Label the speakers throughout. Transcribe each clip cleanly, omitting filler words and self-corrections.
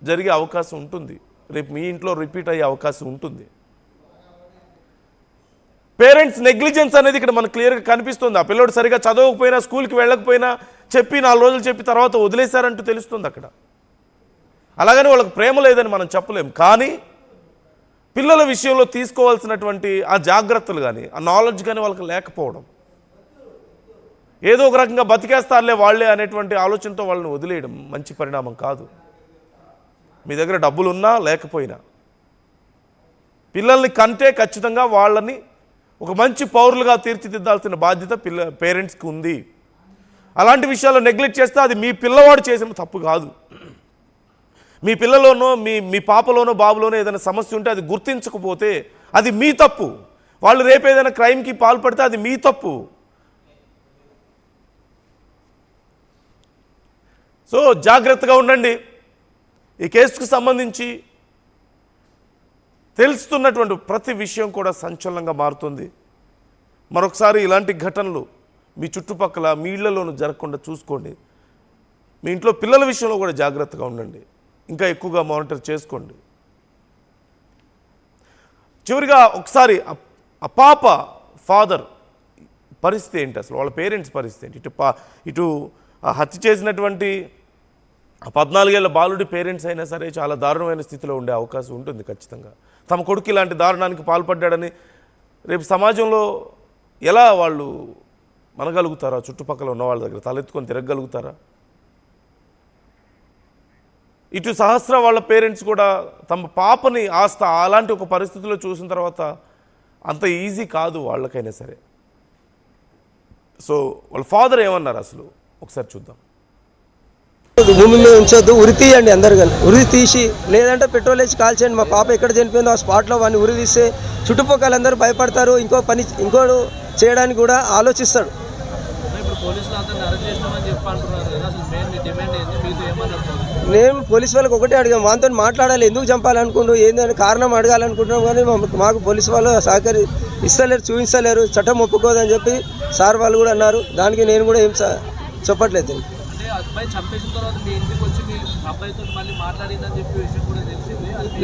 Speaker 1: జరిగే అవకాశం ఉంటుంది, రేపు మీ ఇంట్లో రిపీట్ అయ్యే అవకాశం ఉంటుంది. పేరెంట్స్ నెగ్లిజెన్స్ అనేది ఇక్కడ మనకు క్లియర్గా కనిపిస్తుంది. ఆ పిల్లోడు సరిగా చదవకపోయినా, స్కూల్కి వెళ్ళకపోయినా చెప్పి 4 రోజులు చెప్పి తర్వాత వదిలేశారంటూ తెలుస్తుంది అక్కడ. అలాగని వాళ్ళకి ప్రేమ లేదని మనం చెప్పలేం. కానీ పిల్లల విషయంలో తీసుకోవాల్సినటువంటి ఆ జాగ్రత్తలు కానీ, ఆ నాలెడ్జ్ కానీ వాళ్ళకి లేకపోవడం, ఏదో ఒక రకంగా బతికేస్తారులే వాళ్ళే అనేటువంటి ఆలోచనతో వాళ్ళని వదిలేయడం మంచి పరిణామం కాదు. మీ దగ్గర డబ్బులు ఉన్నా లేకపోయినా పిల్లల్ని కంటే ఖచ్చితంగా వాళ్ళని ఒక మంచి పౌరులుగా తీర్చిదిద్దాల్సిన బాధ్యత పేరెంట్స్కి ఉంది. అలాంటి విషయాల్లో నెగ్లెక్ట్ చేస్తే అది మీ పిల్లవాడు చేసిన తప్పు కాదు. మీ పిల్లలోనో మీ పాపలోనో బాబులోనో ఏదైనా సమస్య ఉంటే అది గుర్తించకపోతే అది మీ తప్పు. వాళ్ళు రేపు ఏదైనా క్రైమ్కి పాల్పడితే అది మీ తప్పు. సో జాగ్రత్తగా ఉండండి. ఈ కేసుకు సంబంధించి తెలుస్తున్నటువంటి ప్రతి విషయం కూడా సంచలనంగా మారుతుంది. మరొకసారి ఇలాంటి ఘటనలు మీ చుట్టుపక్కల మీ ఇళ్లలోనూ జరగకుండా చూసుకోండి. మీ ఇంట్లో పిల్లల విషయంలో కూడా జాగ్రత్తగా ఉండండి. ఇంకా ఎక్కువగా మానిటర్ చేసుకోండి. చివరిగా ఒకసారి ఆ పాప ఫాదర్ పరిస్థితి ఏంటి, అసలు వాళ్ళ పేరెంట్స్ పరిస్థితి ఏంటి? ఇటు హత్య చేసినటువంటి 14 ఏళ్ల బాలుడి పేరెంట్స్ అయినా సరే చాలా దారుణమైన స్థితిలో ఉండే అవకాశం ఉంటుంది ఖచ్చితంగా. తమ కొడుకు ఇలాంటి దారుణానికి పాల్పడ్డాడని రేపు సమాజంలో ఎలా వాళ్ళు మనగలుగుతారా? చుట్టుపక్కల ఉన్న వాళ్ళ దగ్గర తలెత్తుకొని తిరగగలుగుతారా? ఇటు సహస్ర వాళ్ళ పేరెంట్స్ కూడా తమ పాపని అలాంటి ఒక పరిస్థితిలో చూసిన తర్వాత అంత ఈజీ కాదు వాళ్ళకైనా సరే. సో వాళ్ళ ఫాదర్ ఏమన్నారు అసలు ఒకసారి చూద్దాం.
Speaker 2: భూమి మీద ఉంచొద్దు, ఉరి తీయండి అందరు కానీ, ఉరి తీసి లేదంటే పెట్రోల్ వేసి కాల్చేయండి. మా పాప ఎక్కడ చనిపోయిందో ఆ స్పాట్లో వాడిని ఉరి తీస్తే చుట్టుపక్కల అందరూ భయపడతారు, ఇంకోటి చేయడానికి కూడా ఆలోచిస్తాడు. నేను పోలీసు వాళ్ళకి ఒకటే అడిగాం, వాళ్ళతో మాట్లాడాలి, ఎందుకు చంపాలనుకుంటూ ఏందని కారణం అడగాలనుకుంటున్నాం. కానీ మాకు పోలీసు వాళ్ళు ఇస్తలేరు, చూపించలేరు, చట్టం ఒప్పుకోదని చెప్పి సార్ వాళ్ళు కూడా అన్నారు. దానికి నేను కూడా ఏం చెప్పట్లేదు.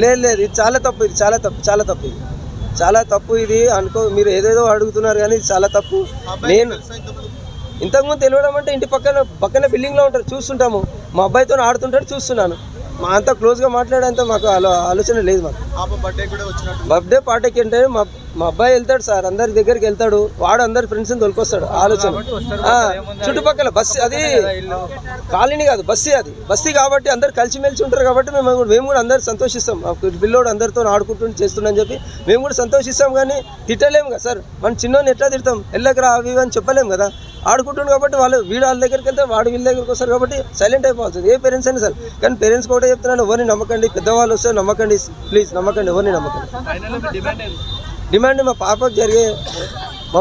Speaker 2: లేదు ఇది చాలా తప్పు, ఇది చాలా తప్పు ఇది అనుకో. మీరు ఏదేదో అడుగుతున్నారు కానీ ఇది చాలా తప్పు. నేను ఇంతకుముందు తెలియడం అంటే ఇంటి పక్కన బిల్డింగ్లో ఉంటారు, చూస్తుంటాము. మా అబ్బాయితో ఆడుతుంటాడు, చూస్తున్నాను. మా అంతా క్లోజ్గా మాట్లాడేంత మాకు ఆలోచన లేదు. మాకు బర్త్డే పార్టీకి అంటే మా అబ్బాయి వెళ్తాడు సార్, అందరి దగ్గరికి వెళ్తాడు, వాడు అందరి ఫ్రెండ్స్ని తొలికొస్తాడు. ఆలోచన చుట్టుపక్కల బస్సు, అది కాలనీ కాదు బస్తీ కాబట్టి అందరు కలిసిమెలిసి ఉంటారు కాబట్టి మేము కూడా అందరు సంతోషిస్తాం. పిల్లోడు అందరితో ఆడుకుంటూ చేస్తున్నాని చెప్పి మేము కూడా సంతోషిస్తాం. కానీ తిట్టలేము కదా సార్, మనం చిన్నోని ఎట్లా తిడతాం, వెళ్ళకరా అవి అని చెప్పలేము కదా. ఆడుకుంటుంది కాబట్టి వీడు వాళ్ళ దగ్గరికి వెళ్తే వాడు వీళ్ళ దగ్గరికి వస్తారు కాబట్టి సైలెంట్ అయిపోతుంది. ఏ పేరెంట్స్ అయినా సార్. కానీ పేరెంట్స్ కూడా చెప్తున్నాను, ఎవరిని నమ్మకండి, పెద్దవాళ్ళు వస్తే నమ్మకండి, ప్లీజ్ నమ్మకండి, ఎవరిని నమ్మకండి. డిమాండ్ మా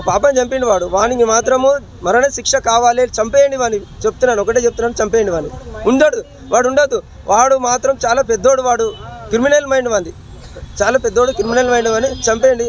Speaker 2: పాపని చంపిండి వానికి మాత్రము మరణ శిక్ష కావాలి, చంపేయండి వాడిని చెప్తున్నాను, ఒకటే చెప్తున్నాను, చంపేయండి వాడిని. ఉండదు వాడు మాత్రం చాలా పెద్దోడు, వాడు క్రిమినల్ మైండ్ వాడి, చాలా పెద్దోడు క్రిమినల్ మైండ్ అని చంపేయండి.